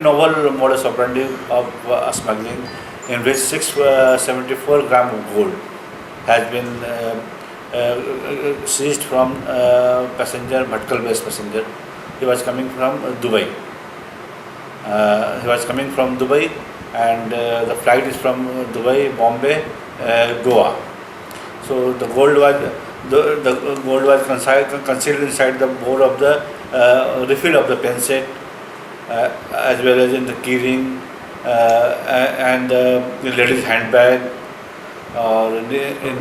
Novel modus operandi of smuggling, in which 674 gram of gold has been seized from passenger, Bhatkal-based passenger. He was coming from Dubai. And the flight is from Dubai, Bombay, Goa. So the gold was concealed inside the bore of the refill of the pen set, as well as in the keyring and the lady's handbag, or in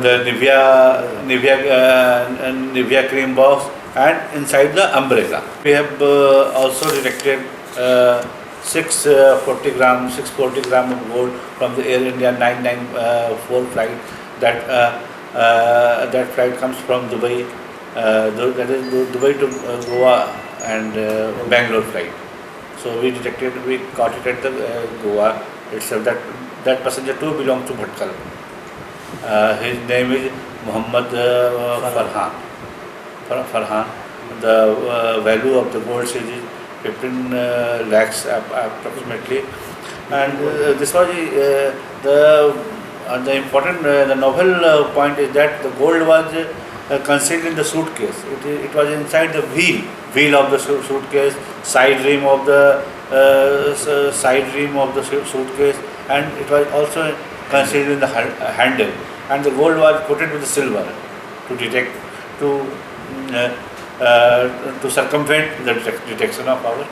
the Nivea cream box, and inside the umbrella. We have also detected 640 gram of gold from the Air India 994 flight. That flight comes from Dubai, that is Dubai to Goa and Bangalore flight. So we caught it at the Goa itself. That passenger too belongs to Bhatkal. His name is Muhammad Farhan. The value of the gold is 15 lakhs approximately. And this was the important, the novel point is that the gold was concealed in the suitcase. It was inside the wheel of the suitcase, side rim of the suitcase, and it was also concealed in the handle. And the gold was coated with the silver to circumvent the detection of our